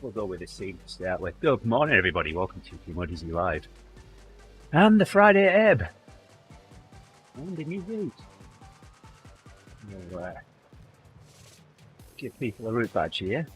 We'll go with the scene to start with. Good morning, everybody. Welcome to TeamODZ Live. And the Friday Ebb. And the new route. We'll give people a route badge here.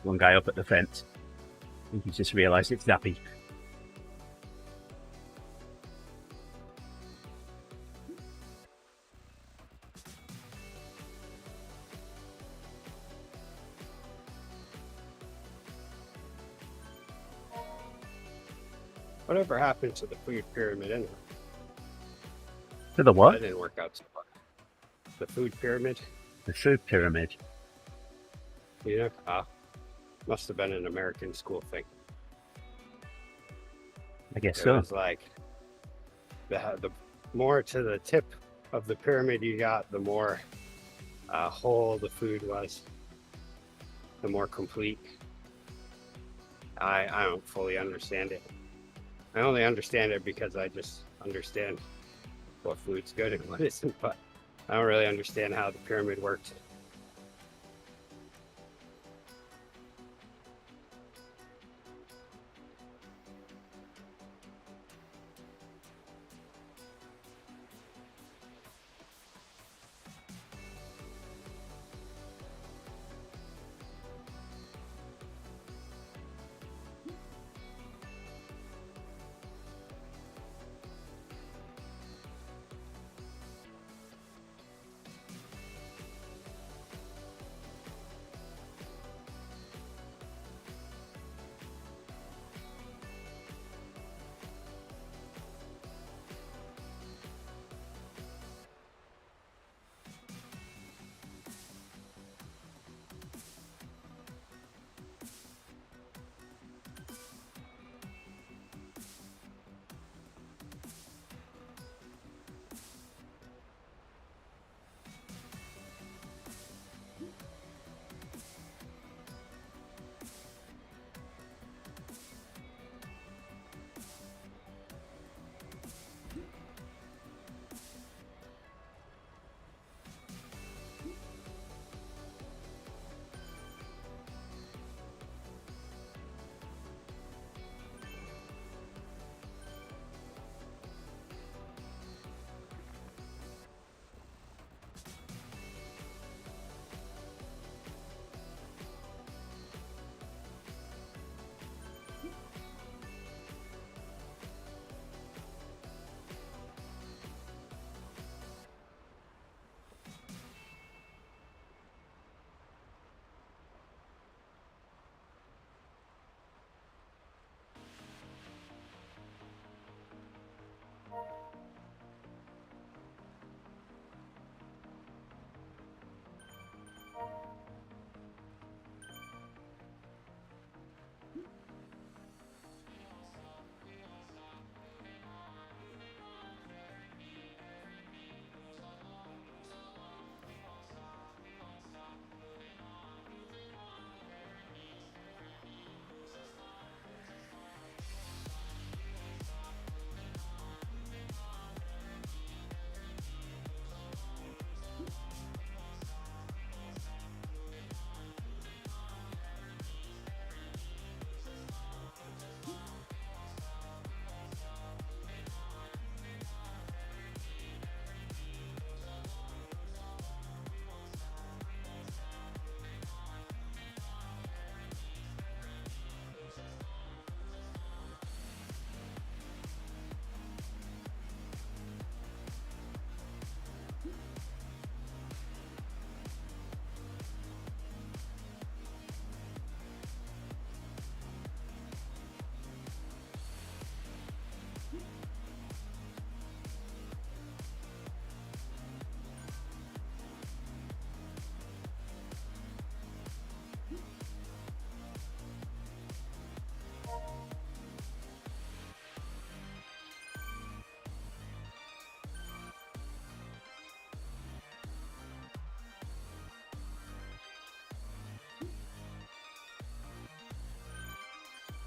One guy up at the fence. I think he's just realised it's Zappy. Whatever happened to the food pyramid anyway? To the what? That didn't work out so far. The food pyramid. The food pyramid. You know, must have been an American school thing. I guess It so. was like the more to the tip of the pyramid you got, the more whole the food was, the more complete. I don't fully understand it. I only understand it because I just understand what food's good and what isn't, but I don't really understand how the pyramid works.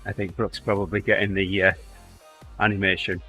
I think Brooke's probably getting the animation.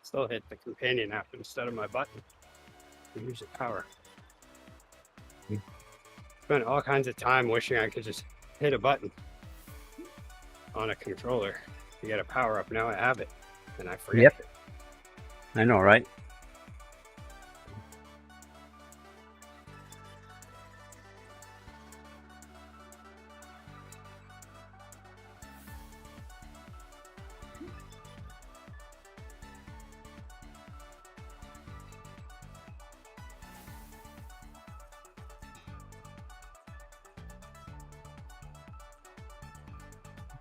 Still hit the companion app instead of my button to use the power. Spent all kinds of time wishing I could just hit a button on a controller to get a power up. Now I have it, and I forget. Yep. I know, right?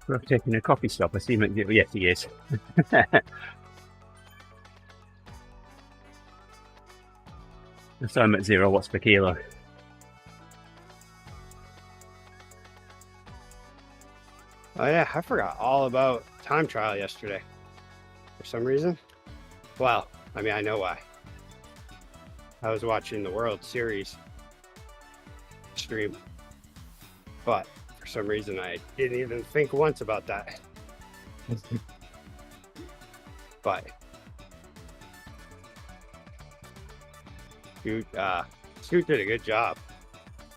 We're taking a coffee stop. I see him. Yes, he is. So I'm at 0 watts per kilo. Oh yeah, I forgot all about time trial yesterday for some reason. Well, I mean, I know why. I was watching the World Series stream, but for some reason I didn't even think once about that. But Scoot did a good job,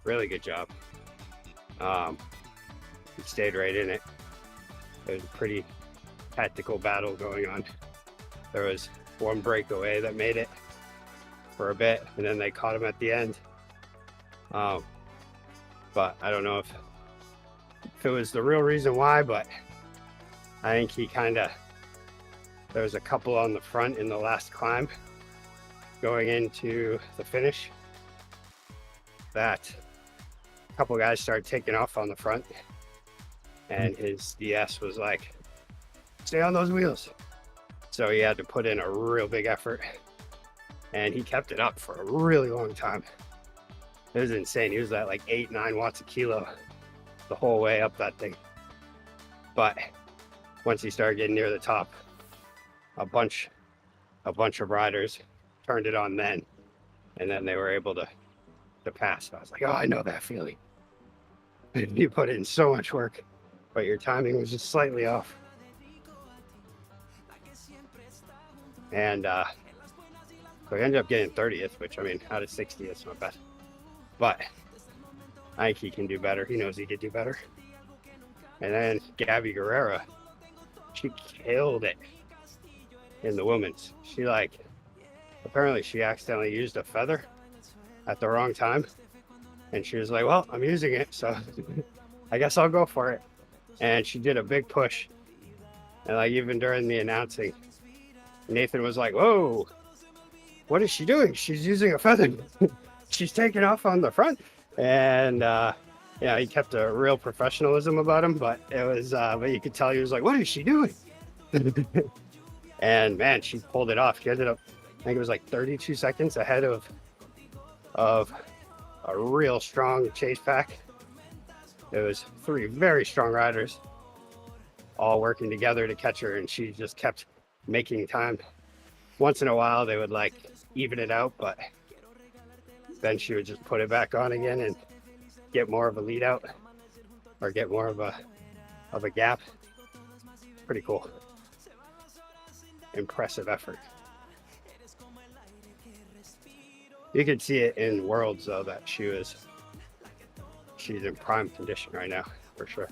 really good job. He stayed right in it. There was a pretty tactical battle going on. There was one breakaway that made it for a bit, and then they caught him at the end. But I don't know if it was the real reason why, but I think he there was a couple on the front in the last climb going into the finish that a couple guys started taking off on the front, and his DS was like, stay on those wheels. So he had to put in a real big effort, and he kept it up for a really long time. It was insane. He was at like 8-9 watts a kilo the whole way up that thing. But once he started getting near the top, a bunch of riders turned it on then, and then they were able to pass. I was like, oh, I know that feeling. You put in so much work, but your timing was just slightly off. And so he ended up getting 30th, which, I mean, out of 60, it's not bad. But I think he can do better. He knows he could do better. And then Gabby Guerrera, she killed it in the women's. She apparently she accidentally used a feather at the wrong time. And she was like, well, I'm using it, so I guess I'll go for it. And she did a big push. And like even during the announcing, Nathan was like, whoa, what is she doing? She's using a feather. She's taking off on the front. And yeah, he kept a real professionalism about him, but it was, but you could tell he was like, what is she doing? And man, she pulled it off. She ended up, I think it was like 32 seconds ahead of a real strong chase pack. It was 3 very strong riders all working together to catch her, and she just kept making time. Once in a while they would like even it out, but then she would just put it back on again and get more of a lead out or get more of a gap. Pretty cool. Impressive effort. You could see it in Worlds though that she's in prime condition right now for sure.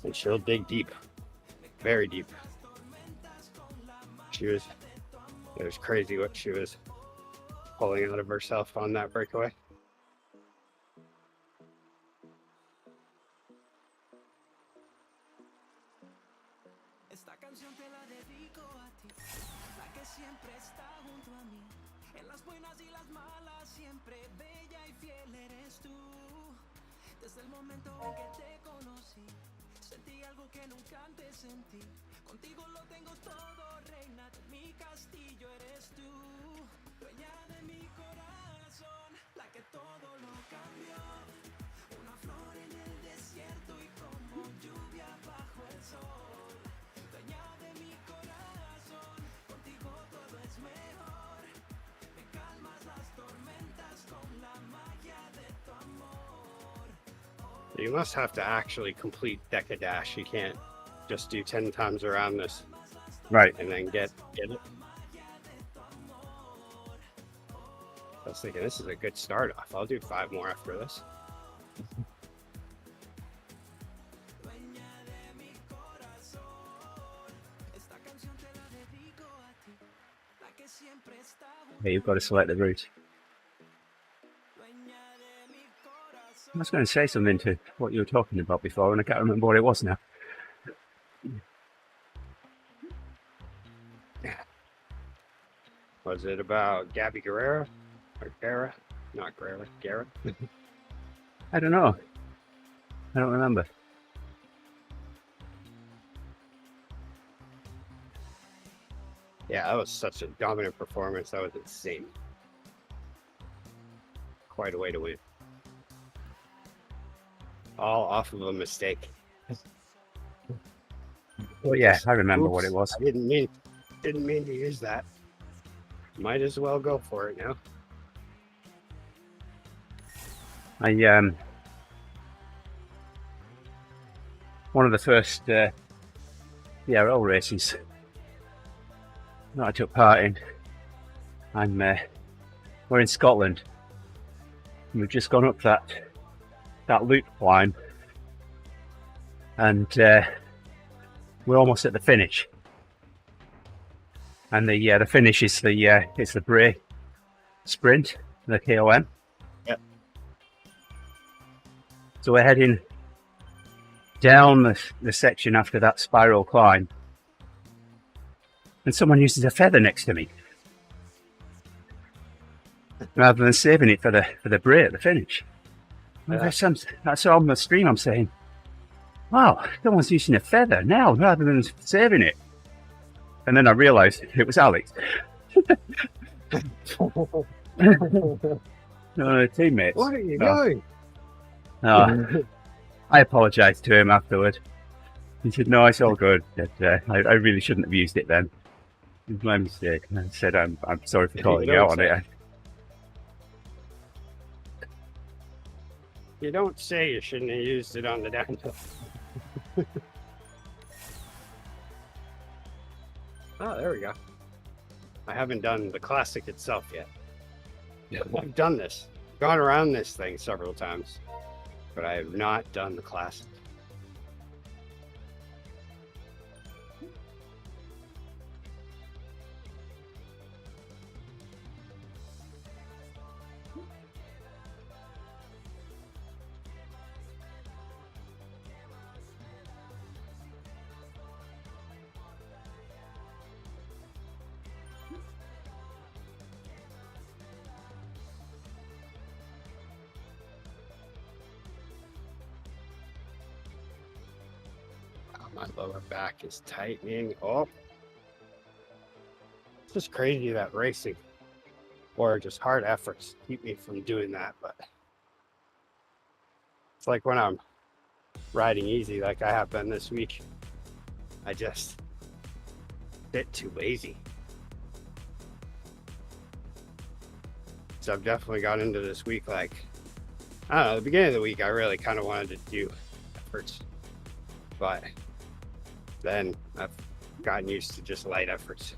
And she'll dig deep, very deep. It was crazy what she was pulling out of herself on that breakaway. You must have to actually complete Deca Dash. You can't just do 10 times around this. Right. And then get it. I was thinking this is a good start off. I'll do 5 more after this. Yeah, you've got to select the route. I was going to say something to what you were talking about before, and I can't remember what it was now. Was it about Gabby Guerrero? Or Guerra? Not Guerrero, Guerra? I don't know. I don't remember. Yeah, that was such a dominant performance. That was insane. Quite a way to win. All off of a mistake. Well, yeah, I remember what it was. I didn't mean to use that. Might as well go for it now. One of the first VRL races that I took part in, we're in Scotland. And we've just gone up that loop climb, and we're almost at the finish. And the finish is it's the Bray sprint, the KOM. Yep. So we're heading down the section after that spiral climb, and someone uses a feather next to me rather than saving it for the Bray at the finish. Yeah. That's on the stream. I'm saying, wow, someone's using a feather now rather than saving it. And then I realised it was Alex. No, teammates. What are you doing? No, I apologised to him afterward. He said, "No, it's all good. But, I really shouldn't have used it then. It was my mistake." And I said, "I'm sorry for calling you out on it." You don't say you shouldn't have used it on the downhill. Oh, there we go. I haven't done the classic itself yet. I've done this, gone around this thing several times, but I have not done the classic. My lower back is tightening up. It's just crazy that racing or just hard efforts keep me from doing that. But it's like when I'm riding easy, like I have been this week, I just get too lazy. So I've definitely got into this week like, I don't know, the beginning of the week I really kind of wanted to do efforts, but then I've gotten used to just light efforts.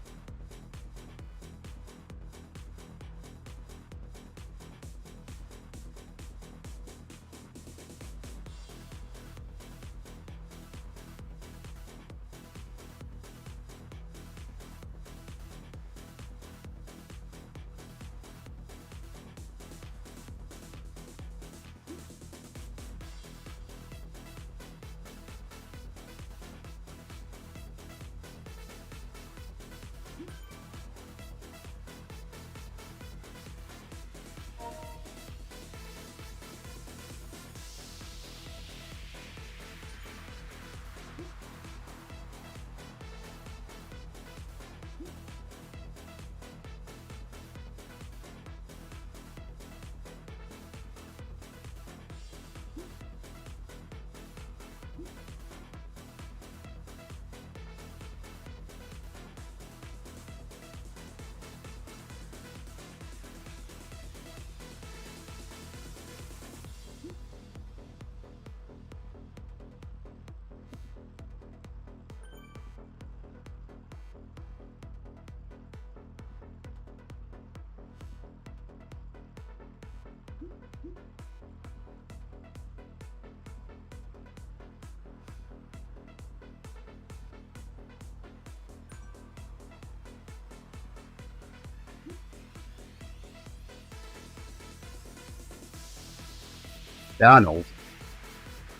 Donald?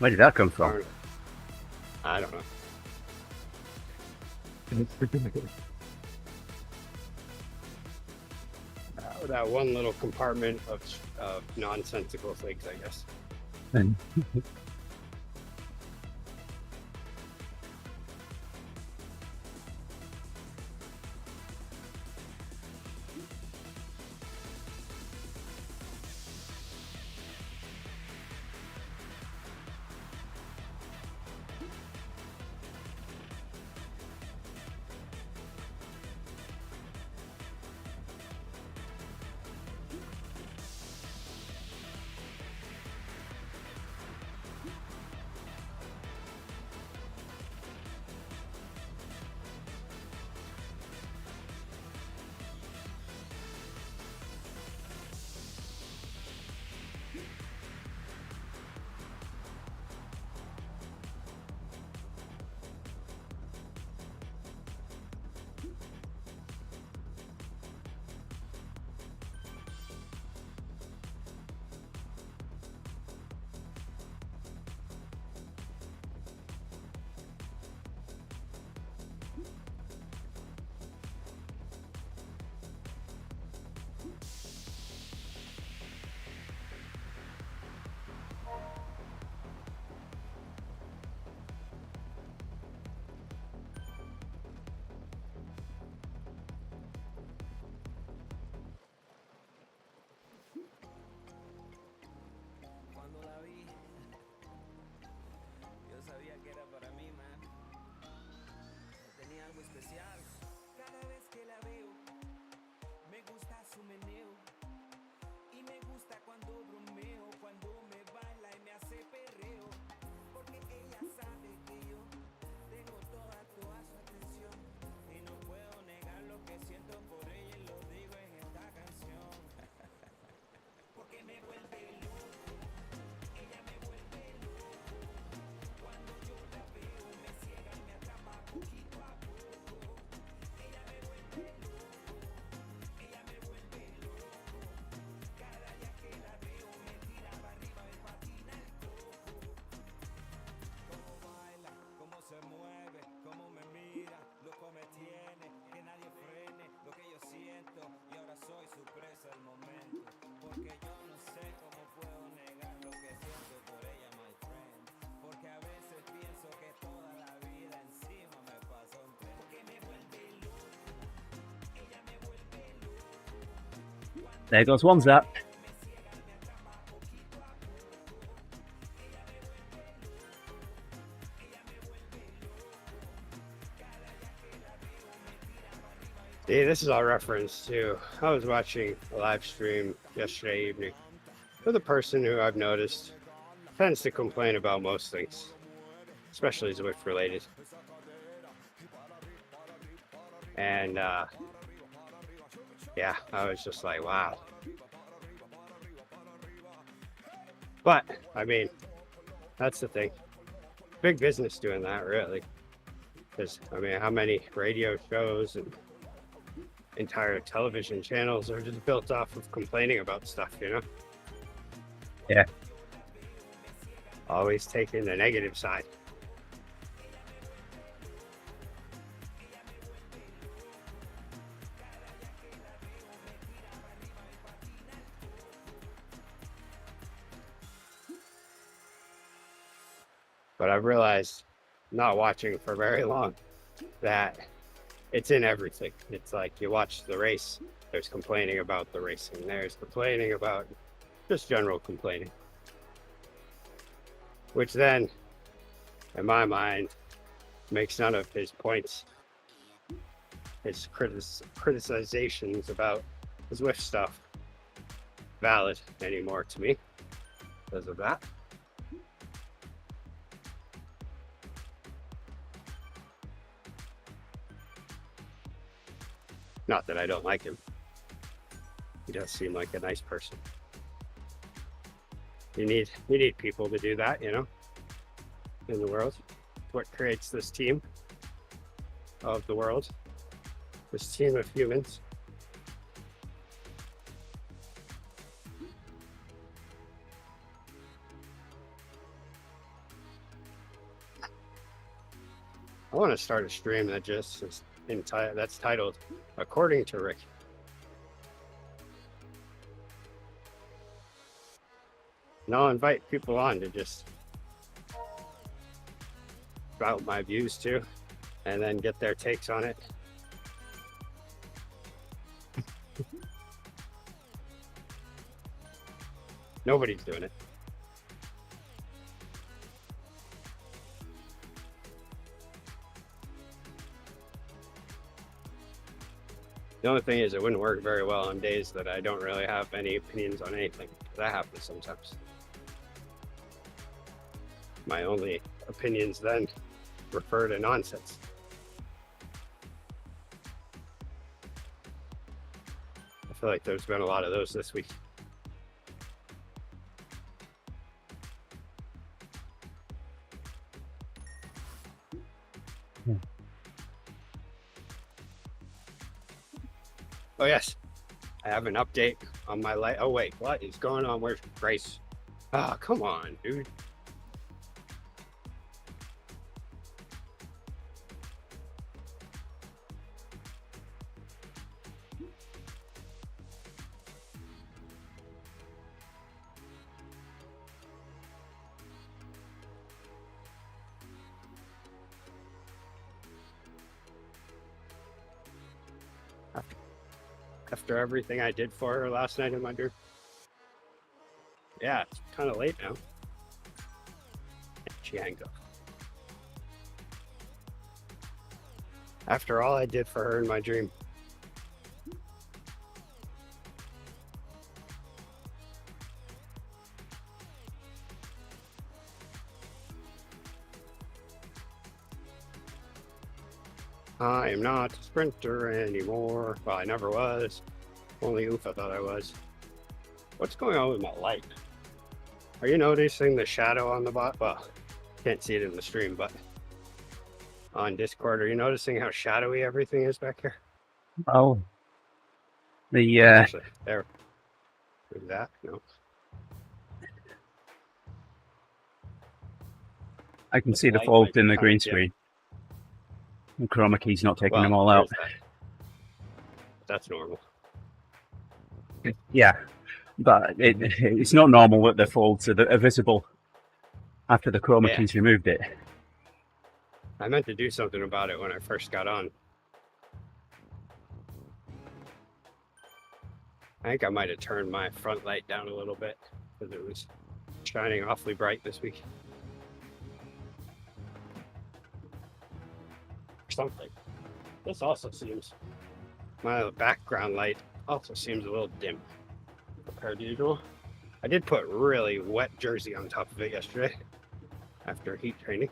Where did that come from? I don't know. That one little compartment of nonsensical things, I guess. There goes one zap. See, this is all reference to, I was watching a live stream yesterday evening with a person who I've noticed tends to complain about most things, especially Zwift related. And yeah, I was just like, wow. But I mean, that's the thing. Big business doing that, really. Because I mean, how many radio shows and entire television channels are just built off of complaining about stuff, you know? Yeah. Always taking the negative side. But I've realized, not watching for very long, that it's in everything. It's like you watch the race, there's complaining about the racing, there's complaining about just general complaining. Which then, in my mind, makes none of his points, his criticizations about Zwift stuff valid anymore to me because of that. Not that I don't like him. He does seem like a nice person. You need people to do that, you know, in the world. What creates this team of the world, this team of humans. I want to start a stream that just is that's titled "According to Rick." And I'll invite people on to just spout my views too, and then get their takes on it. Nobody's doing it. The only thing is, it wouldn't work very well on days that I don't really have any opinions on anything. That happens sometimes. My only opinions then refer to nonsense. I feel like there's been a lot of those this week. Oh yes, I have an update on my light. Oh wait, what is going on? Where's Grace? Ah, come on, dude. After everything I did for her last night in my dream. Yeah, it's kind of late now. She hangs up. After all I did for her in my dream. I am not a sprinter anymore. Well, I never was. Only Oof, I thought I was. What's going on with my light? Are you noticing the shadow on the bot? Well, can't see it in the stream, but on Discord, are you noticing how shadowy everything is back here? Oh. The Actually, there. Is that? No. I can see the light fault might be in the green coming, yeah. screen. The chroma key's not taking Well, them all out. there's that. That's normal. Yeah, but it's not normal that the faults are visible after the chroma Yeah. key's removed it. I meant to do something about it when I first got on. I think I might have turned my front light down a little bit because it was shining awfully bright this week. Something. This also seems My background light also seems a little dim compared to usual. I did put really wet jersey on top of it yesterday after heat training.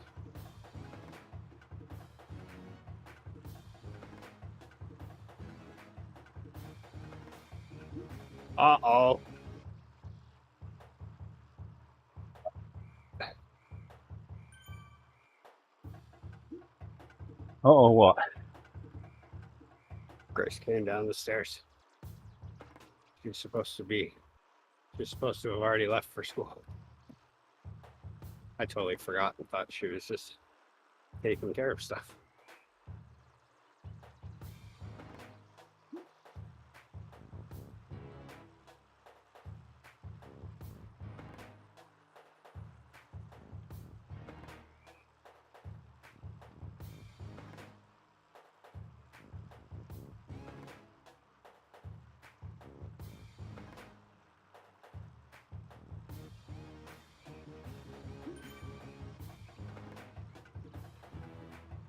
Uh-oh. Oh, what? Grace came down the stairs. She's supposed to have already left for school. I totally forgot and thought she was just taking care of stuff.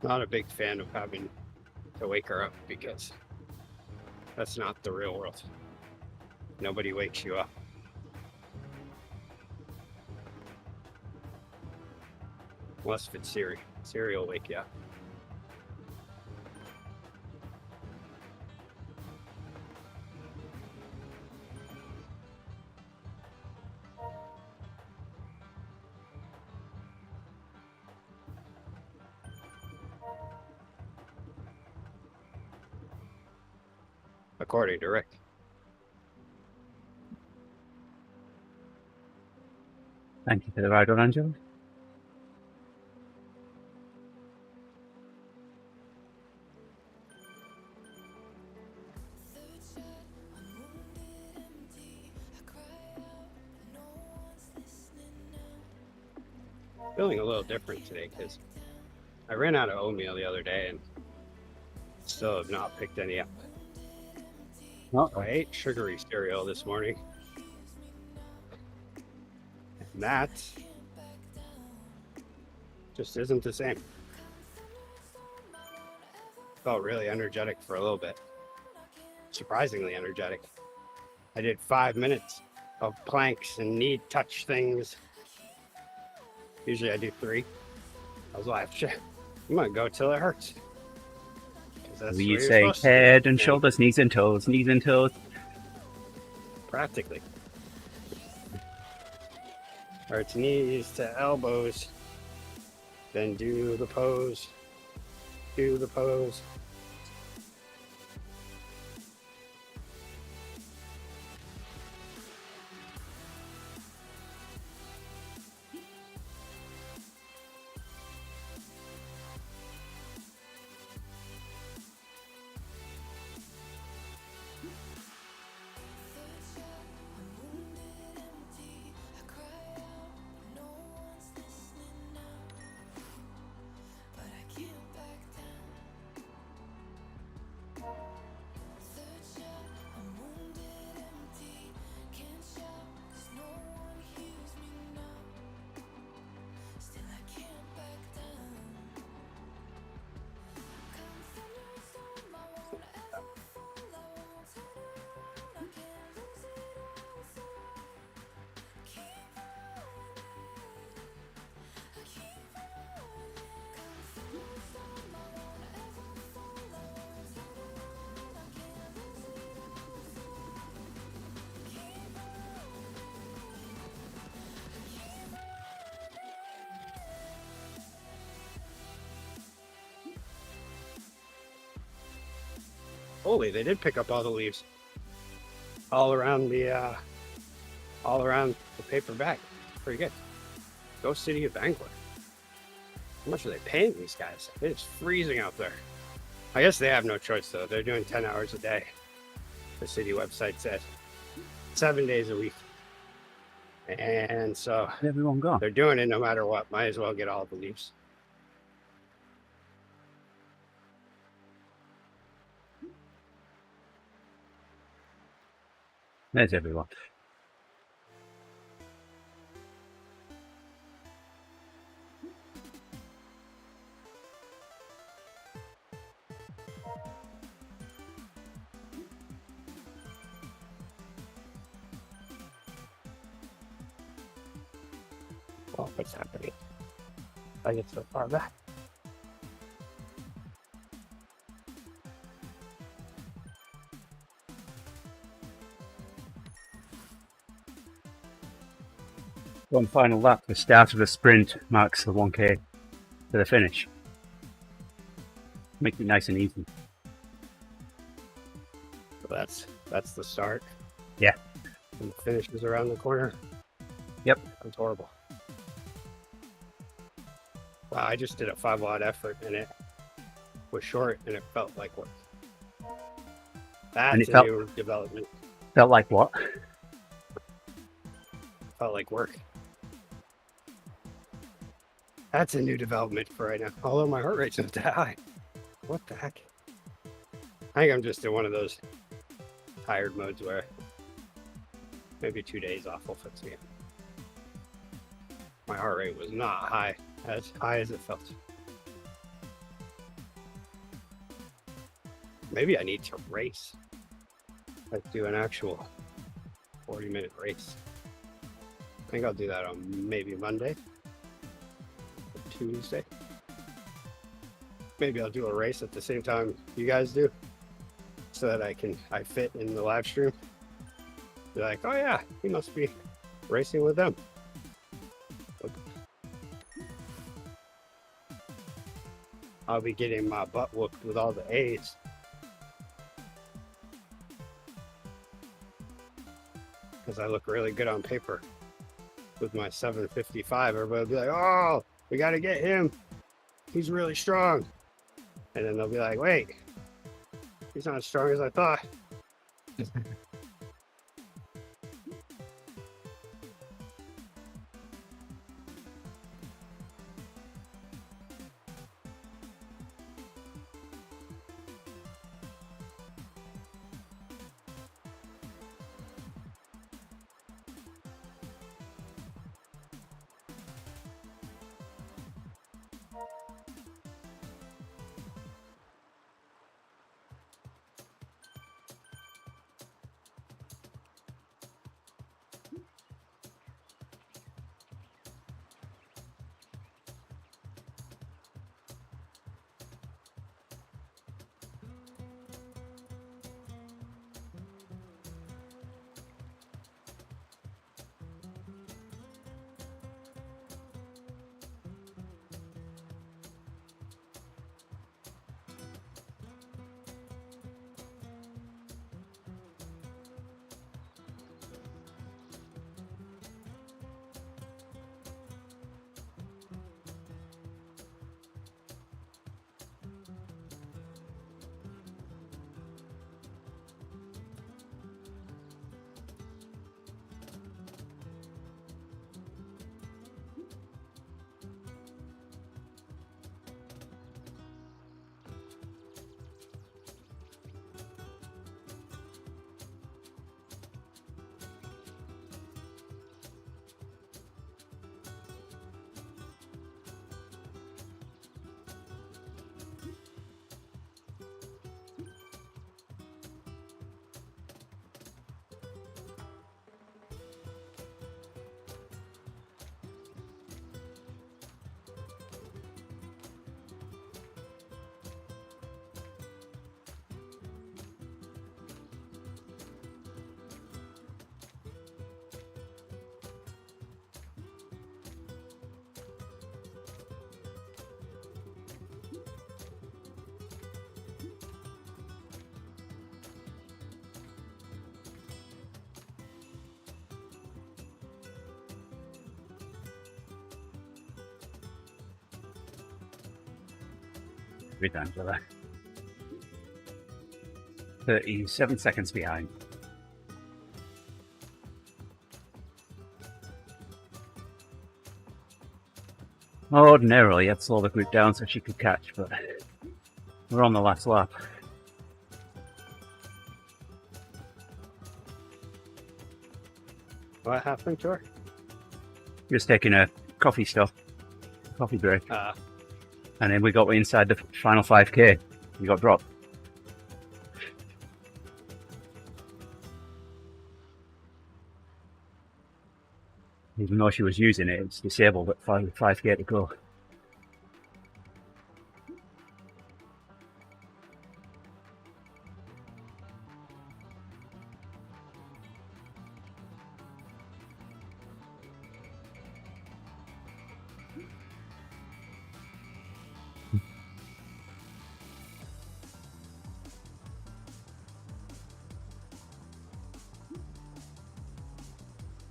Not a big fan of having to wake her up because that's not the real world. Nobody wakes you up. Unless if it's Siri. Siri will wake you up. According to Rick. Thank you for the ride on, Angela. Feeling a little different today because I ran out of oatmeal the other day and still have not picked any up. I ate sugary cereal this morning. And that just isn't the same. Felt really energetic for a little bit. Surprisingly energetic. I did 5 minutes of planks and knee touch things. Usually I do 3. I was like, shit, I'm gonna go till it hurts. That's you say head and shoulders, knees and toes, knees and toes. Practically. Or it's knees to elbows. Then do the pose. Do the pose. Holy, they did pick up all the leaves. All around the paper bag. Pretty good. Go City of Bangor. How much are they paying these guys? It's freezing out there. I guess they have no choice though. They're doing 10 hours a day. The city website said 7 days a week. And so everyone gone. They're doing it no matter what. Might as well get all the leaves. There's everyone. Oh, what's happening? I get so far back. One final lap. The start of the sprint marks the 1K to the finish. Make it nice and easy. So that's the start. Yeah. And the finish is around the corner. Yep. That's horrible. Wow, I just did a 5-watt effort and it was short and it felt like work. That's a new development. Felt like what? Felt like work. That's a new development for right now. Although my heart rate's not that high. What the heck? I think I'm just in one of those tired modes where maybe 2 days off will fix me. My heart rate was not as high as it felt. Maybe I need to race. Like do an actual 40-minute race. I think I'll do that on maybe Monday. Tuesday. Maybe I'll do a race at the same time you guys do, so that I fit in the live stream. Be like, oh yeah, he must be racing with them. I'll be getting my butt whooped with all the A's. Because I look really good on paper with my 755. Everybody will be like, oh, we got to get him. He's really strong. And then they'll be like, wait, he's not as strong as I thought. With Angela. 37 seconds behind. Ordinarily, I'd slow the group down so she could catch, but we're on the last lap. What happened to her? Just taking a coffee break. And then we got inside the final 5K. We got dropped. even though she was using it, it's disabled at 5k to go.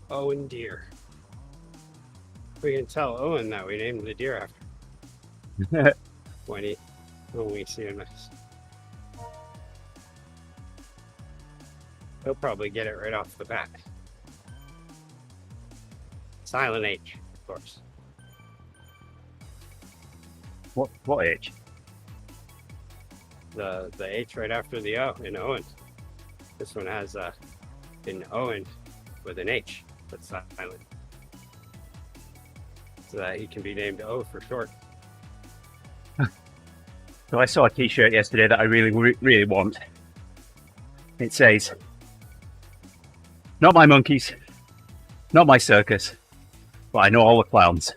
Owen deer. We can tell Owen that we named the deer after when we see him next. He'll probably get it right off the bat. Silent H, of course. What H? The H right after the O in Owen. This one has an Owen with an H that's silent, so that he can be named O for short. So I saw a t-shirt yesterday that I really want. It says, "Not my monkeys, not my circus, but I know all the clowns."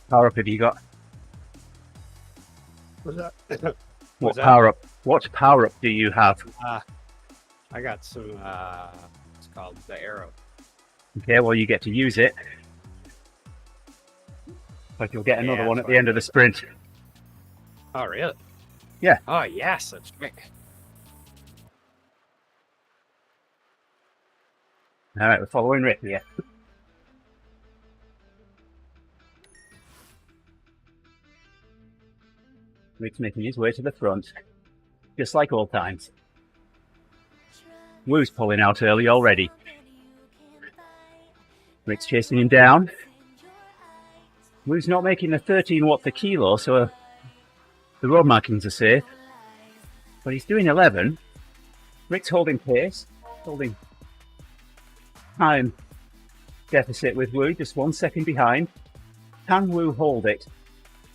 Power up have you got? What's that? What power up? What power up do you have? I got some. It's called the arrow. Okay, well you get to use it. But you'll get another one at the end of the sprint. Oh really? Yeah. Oh yes, that's great. All right, we're following Rick here. Rick's making his way to the front, just like old times. Woo's pulling out early already. Rick's chasing him down. Woo's not making the 13 watts a kilo, so the road markings are safe. But he's doing 11. Rick's holding pace, holding time deficit with Woo, just 1 second behind. Can Woo hold it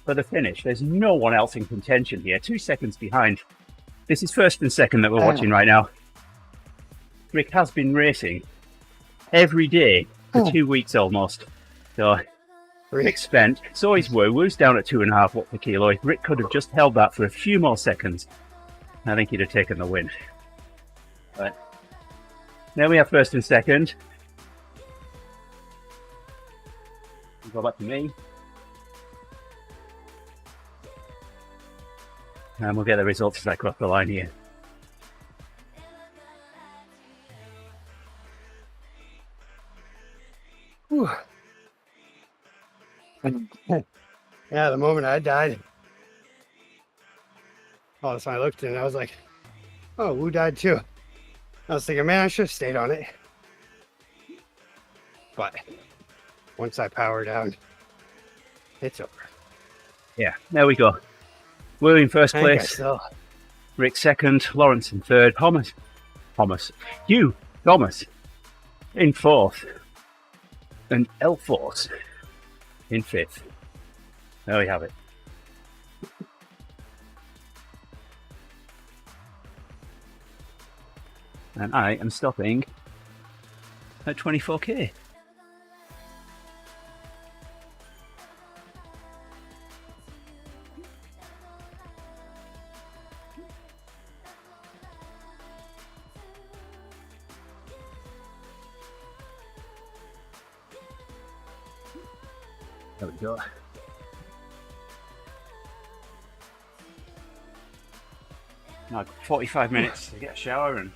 for the finish? There's no one else in contention here. 2 seconds behind. This is first and second that we're watching right now. Rick has been racing every day for 2 weeks almost. So Rick spent. So is Woo. Woo's down at 2.5 watts per kilo. If Rick could have just held that for a few more seconds, I think he'd have taken the win. But then we have first and second. Go back to me. And we'll get the results as I cross the line here. Whew. Yeah, the moment I died, all of a sudden I looked and I was like, oh, Wu died too. I was thinking, man, I should have stayed on it. But once I power down, it's over. Yeah, there we go. We're in first place. Rick second, Lawrence in third, Thomas in fourth, and Elforce in fifth. There we have it. And I am stopping at 24k. There we go. Now I've got 45 minutes to get a shower and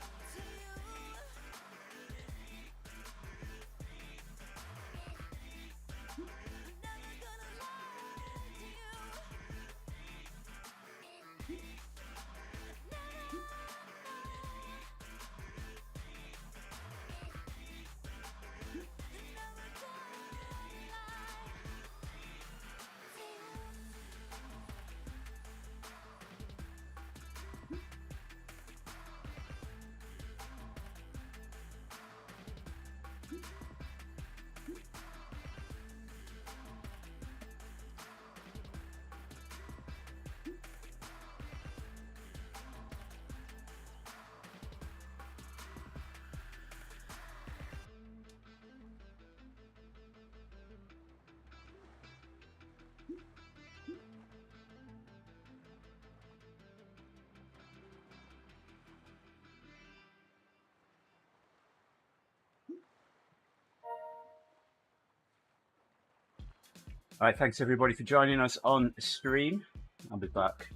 all right, thanks everybody for joining us on stream. I'll be back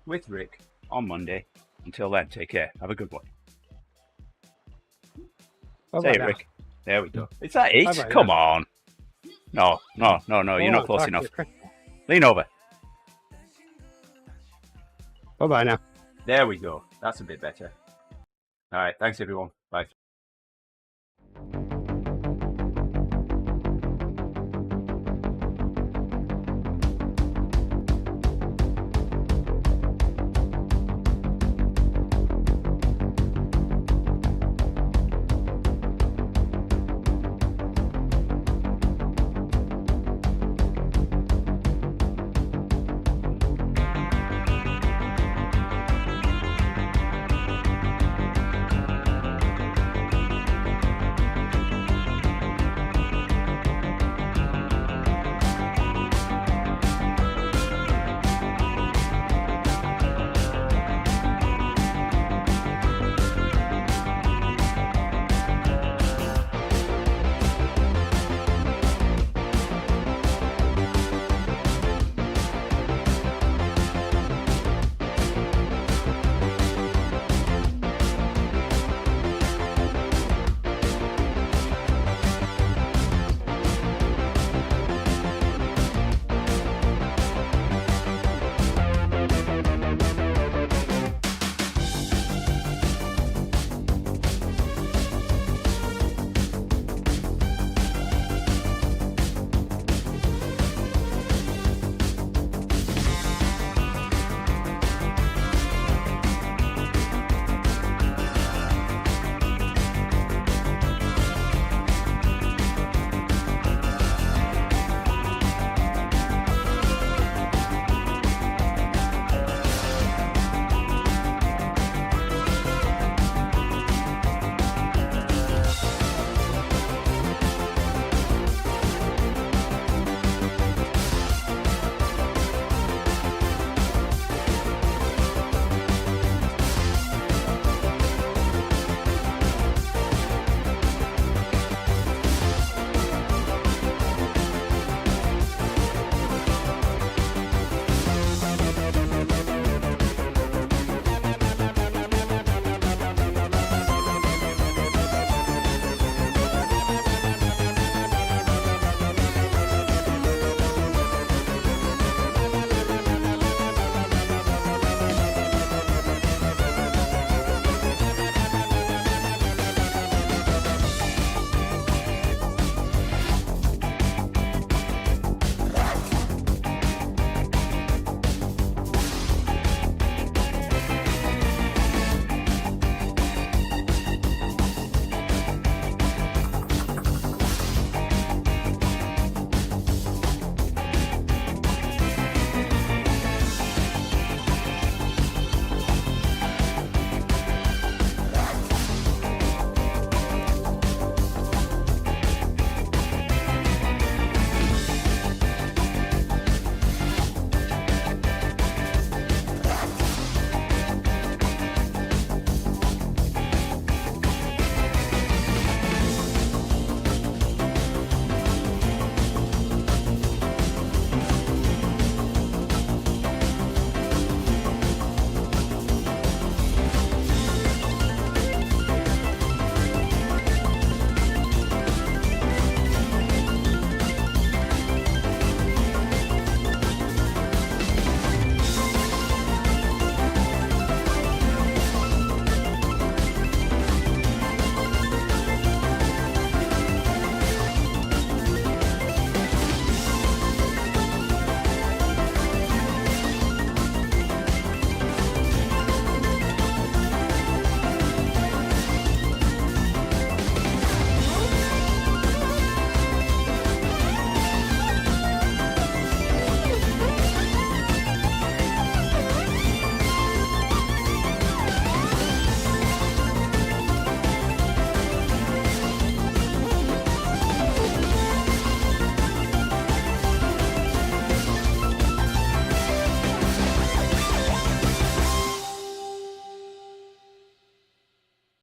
with Rick on Monday. Until then, take care. Have a good one. Say it, Rick. There we go. Is that it? Come on. No. You're not close enough. Lean over. Bye-bye now. There we go. That's a bit better. All right. Thanks, everyone. Bye.